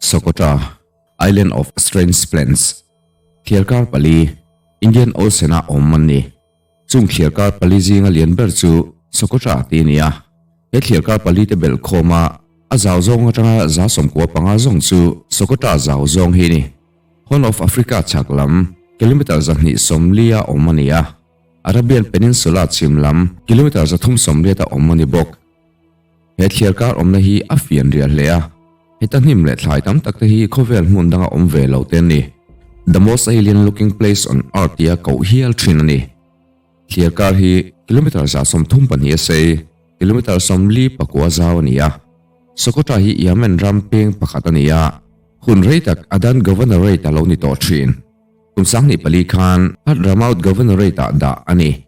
Socotra, Island of Strange Plants. Khierkar pali Indian Ocean omani. Chung khierkar pali zinga lianber chu Socotra tinia. He khierkar pali te bel khoma a zaw zong atanga za somkwa panga zong chu Socotra zaw zong hi ni. Horn of Africa chaklam kilometer zahni somlia omania. Arabian Peninsula chimlam kilometer zathum somlia ta omani bok. He khierkar omna hi afian rial lea. Hitanim le thlai tam takte hi khovel mun danga omve lo ten ni. The most alien looking place on earth ya ko hial thin ni. Khierkar hi kilometer za som thum pan hi se kilometer som li pakwa zaw ania. Socotra hi yamen ramping pakatania. Hun rei tak adan governor rei ta lo ni to thin. Kumsang ni pali khan at ramaut governor rei ta da ani.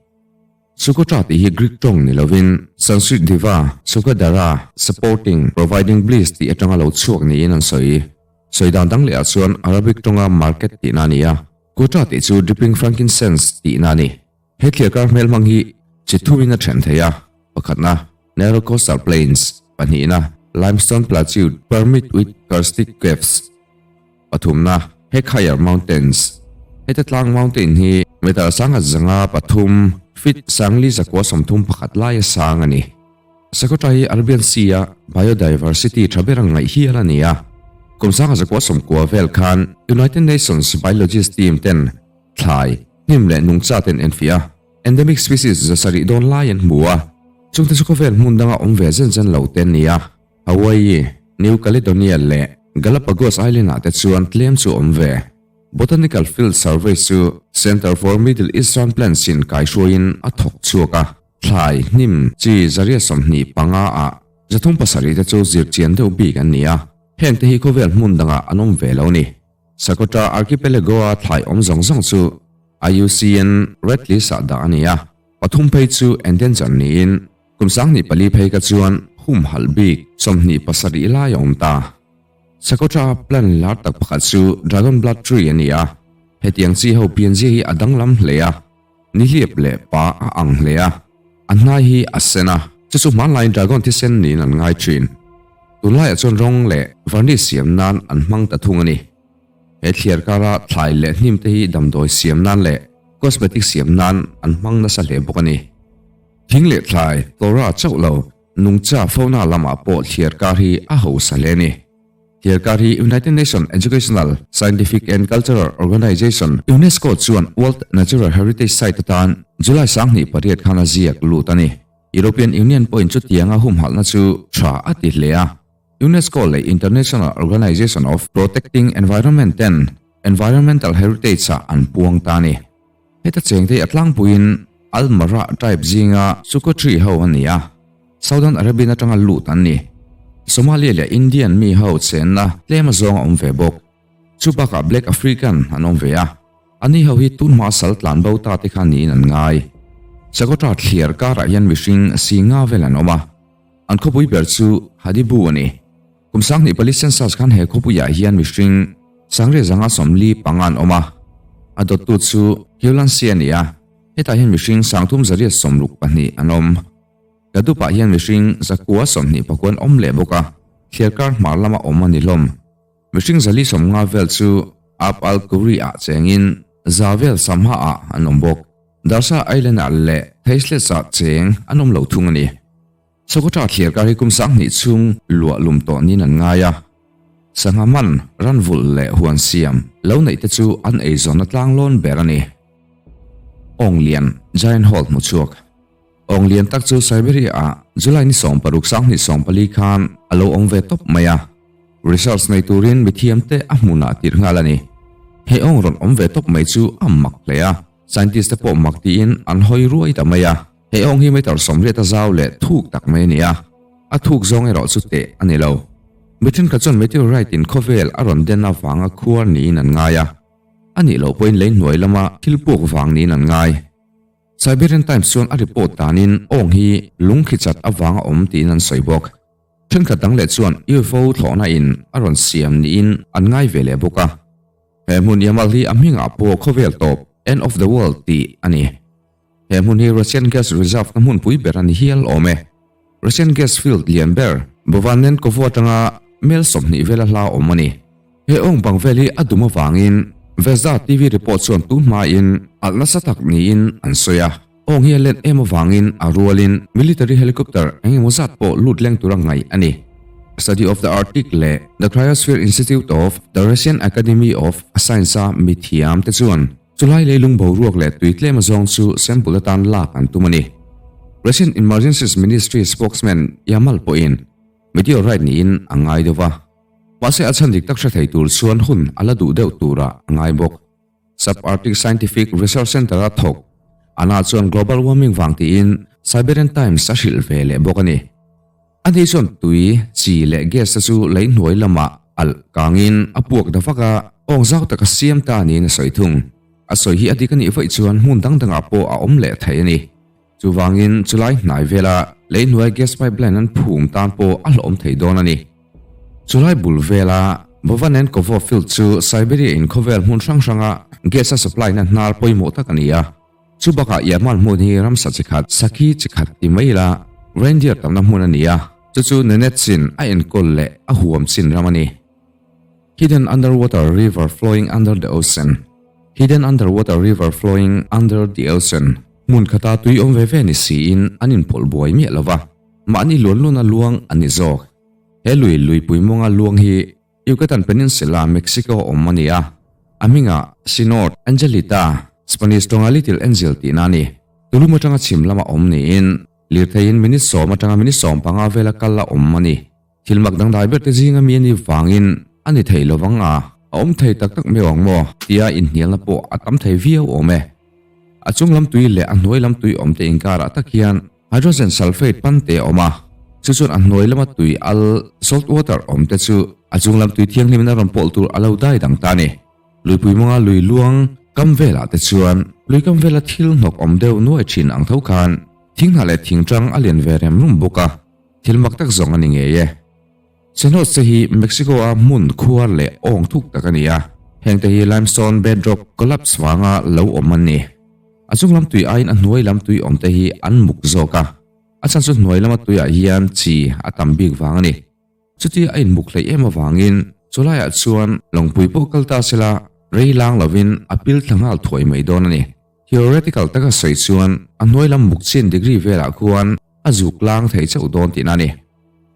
Socotra ti hi Greek tong ni lovin Sanskrit diva Sukadara supporting providing bliss ti atanga lo chuak ni in an soi dan dang le chuan Arabic tonga market ti nania Kotra ti chu dripping frankincense ti nani he khierkar mel mang hi chithuina then theya pakhatna narrow coastal plains panina limestone plateau permit with karstic caves pathumna he higher mountains he tlang mountain hi meter sanga zanga pathum fit sangli zakwa somthum pakhat lai sang ani Socotra hi Arabian Sea biodiversity thaberang ngai hi alania kumsanga zakwa somkwa vel khan United Nations biologist team 10 thlai himle nungcha ten enfia endemic species zasari don lion muwa chungte sokovel mundanga omve zen lo ten nia Hawaii New Caledonia le Galapagos Island ate chuan tlem chu omve Botanical Field Survey chu Center for Middle Eastern Plants in Kaishuin athok chuaka thlai nim chi zaria somni panga a zathum pasari te chu zirchian deu bi kan nia hengte hi khovel mundanga anom velo ni Socotra archipelago a thlai om zong chu IUCN red list da ania pathum phei chu endangered ni in kumsang ni pali phei ka chuan hum halbi somni pasari la yom ta Socotra plan lar tak pakhat chu dragon blood tree ania hetiang chi ho PNG hi adang lam hlea ni liep le pa ang hlea anna hi asena chu man line dragon ti sen ni nan ngai thin tunlai chon rong le varni siam nan an mang ta thung ani he khierkara thlai le hnim te hi damdoi siam nan le cosmetic siam nan an mang na sa le bokani thing le thlai tora chaulo nungcha fauna lama po khierkar hi a ho saleni Khierkar hi United Nations Educational, Scientific and Cultural Organization UNESCO chuan World Natural Heritage Site tan July sangni pariat khana ziak lutani European Union point chu tianga hum halna chu thra ati lea UNESCO le International Organization of Protecting Environment and Environmental Heritage sa an puang tani heta chengte atlang puin Almara tribe zinga Sukotri ho ania Southern Arabia atanga lutani Somalia le Indian mi ho chen na tlema zong omve bok chupaka black African anom vea ani ho hi tun ma sal tlan bo ta te khani nan ngai Socotra khierkar a yan mishing singa velan oma an khopui ber chu hadibu ani kumsang ni police census khan he khopu ya hian mishing sangre zanga somli pangan oma adot tu chu heulan siania heta hian mishing sangthum zaria somluk pani anom Gadu pa hian mishing zakua somni pakwan omle boka khierkar marlama omani lom mishing zali somnga vel chu up al korea chengin zavel samha a anombok darsa island alle theisle sa cheng anom lo thungani Socotra khierkar hi kumsang ni chung lua lumto ni nan ngaya sangaman ranvul le huan siam lo nei te chu an ei zona tlang lon berani onglian giant hall muchuak Onglian tak chu Siberia a July ni som paruk sang ni som pali khan alo ongve top maya research nei turin mithiamte amuna tir ngalani he ongron omve top mai chu ammak leya scientist po makti in an hoi ruai ta maya he ong hi meter somre ta zaw le thuk tak mai nia a thuk zong ero chu te anilo mithin ka chon meteorite in khovel aron den na wanga khuar ni nan ngaya ani lo point lein noi lama thilpuk wang ni nan ngai Siberian Times chuan a report tanin ong hi lungkhichat awanga om tin an soibok then khatang le chuan UFO thlona in aron siam ni in an ngai vele boka he mun yamal hi amhinga po khovel top end of the world ti ani he mun hi Russian gas reserve na mun pui berani hial ome Russian gas field lianber bovanen kovotanga mel somni vela hla omani he ong bangveli aduma wangin Vezda TV report chuan tu ma in alna satak ni in an soya ong hi len emo wangin arualin military helicopter engemaw zat po lutleng turang ngai ani. Study of the Arctic le the Cryosphere Institute of the Russian Academy of Science mithiam te chuan chulai leilung boruak le tuitlem zong chu sample tan lak an tumani. Russian Emergencies Ministry spokesman Yamal po in meteorite ni in angai dova Pase at sandik tak siya thaytur suan hun ala du deu tura ngay bok. Subarctic Scientific Research Center at Hok. Ana suan global warming vang tiin Siberian Times sa silvele bokani. Ani suan tui si le ges su lain huay lama al kangin apuak da faka ong zao taka siyam ta ni na soitung. Asoy hi adi kani ifay suan mundang danga po a omle thayani. Su vangin sulay nai vela lain huay gas pipeline an pum tan po al om thay donani. Sulai bulvela bovanen kovo field chu Siberia in kovel mun sang-sanga gesa supply na nar poimo takania chu baka yamal muni ram sa chikhat saki chikhat timaila reindeer tamna munania chu nenetsin a en kolle a huam sin ramani. Hidden underwater river flowing under the ocean. Hidden underwater river flowing under the ocean. Mun khata tui om ve ni si in anin pol boy mi lova ma ani lon na luang ani zok Lui puimonga luang hi Yucatan Peninsula Mexico omania aminga Sinort Angelita Spanish tonga Little Angel tinani tulu matanga chimlama omni in lirthain miniso matanga minisom panga vela kala ommani thilmak dangdai berte jinga mi ni wangin ani theilowanga om thei tak mewang mo tia in hnialna po atam thei viau ome achunglam tui le anhoilam tui omte inkara takhian hydrogen sulfate pante oma Susun an noi lama tui al salt water om te chu achunglam tui thiang lim na ram pol tur alo dai dang tani lui pui monga lui luang kam vela te chuan lui kam vela thil nok om deu no chin ang thau khan thing hale thing tang alien verem rum boka thilmak tak zong ani nge ye seno se hi Mexico a mun khuar le ong thuk takania hengte hi limestone bedrock collapse wanga lo omani achunglam tui ain an noi lam tui om te hi an muk zoka Asan su nuay lama tuya hiyan chi atam big wangani. Suti ay muklay ema wangin sulay at suwan longpuy po kalta sila ray lang lavin apil tangal tuay may donani. Geographical taga say suwan ang nuay lam muksin degree vera kuwan azuk lang thay sa udon tinani.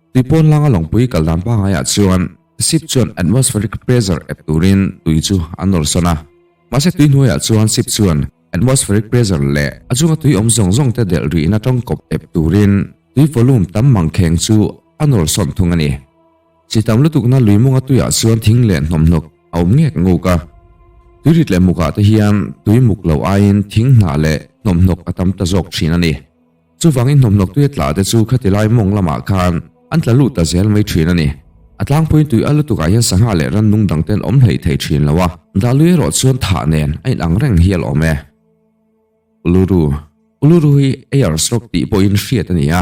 Tipon lang longpuy kaldan pa ngay at suwan sip suwan atmospheric pressure at turin tuy su anorsona. Masa tuy nuay at suwan sip suwan atmospheric pressure le achunga tui om zong te del ri na tong kop ep turin tui volume tam mangkheng chu anor som thungani chitam lutuk na luimunga tuya suan thinglen nomnok aum ngek nguka turit le muka te hian tui muklo ain thing na le nomnok atam ta jok thinani chu wangin nomnok tui tla te chu khatilai mong lama khan antla lu ta zel mai thinani atlang point tui alutuka hian sanga le ran nung dangten om hlei thei thin lawa dalui ro chuan tha nen ain angreng hial ome Uluru hi airstrike ti po in hriat ania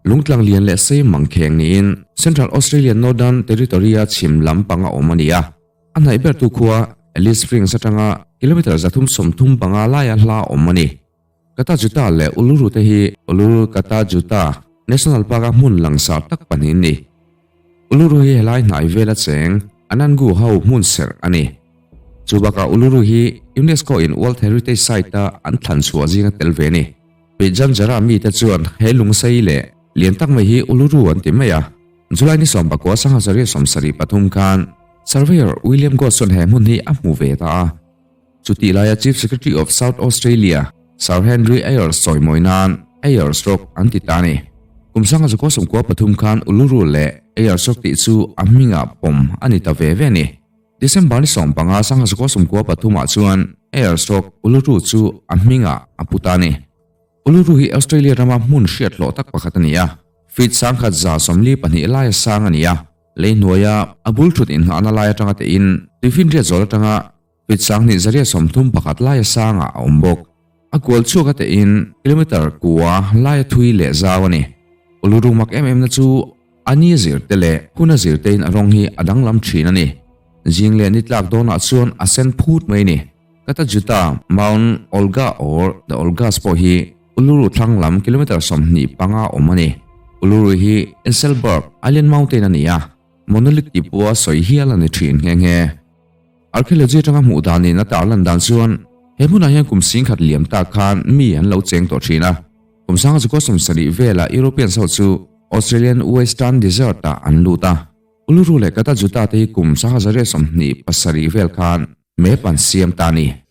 lungtlang lian le sei mangkheng ni in Central Australian Northern Territory chim lampanga omania anai ber tu khuwa Alice Springs atanga kilometer zathum somthum panga laya hla omani kata juta le uluru te hi uluru kata juta national park mun langsa tak panin ni uluru hi helai nai vela cheng anangu hau mun ser ani Chubaka uluru hi UNESCO in World Heritage Site ta an than chua jinga telveni pe jam jara mi ta chuan helung sei le lian tak mai hi uluru an ti maya July ni som bakwa sanga sari somsari pathum khan surveyor William Godson he mun hi amu ve ta chuti laya Chief Secretary of South Australia Sir Henry Ayers soimoinan airstrike antitani kumsanga ko somko pathum khan uluru le airstrike ti chu aminga pom anita ve ve ni December ni som panga sanga ko somko pathuma chuan airstrike uluru chu aminga aputani uluru hi Australia rama mun hriat lo tak pakhatania fit sang khat za somli pani lai sang ania leinoya abul thut in hana lai tanga te in tifin ria zol tanga fit sang ni zaria somthum pakhat lai sanga ombok akol chu ka te in kilometer kuwa lai thui le zawani uluru mak na chu ani zir tele huna zir te in arong hi adang lam thin ani jingle nitlak dona chuan asen phut mai ni kata juta Mount Olga or the Olga spo hi uluru thanglam kilometer somni panga omani uluru hi Enselberg Island Mountain ania monolith ti puwa soi hial ani thin nge nge archaeology tanga mu dani na tarlan dan chuan he hmuna hian kumsing khat liam ta khan mi an lo cheng to thina kumsang chu ko somsari vela European so chu Australian Western Desert ta an luta uluru le kata juta te kumsa hazare somni pasari vel khan me pan siam tani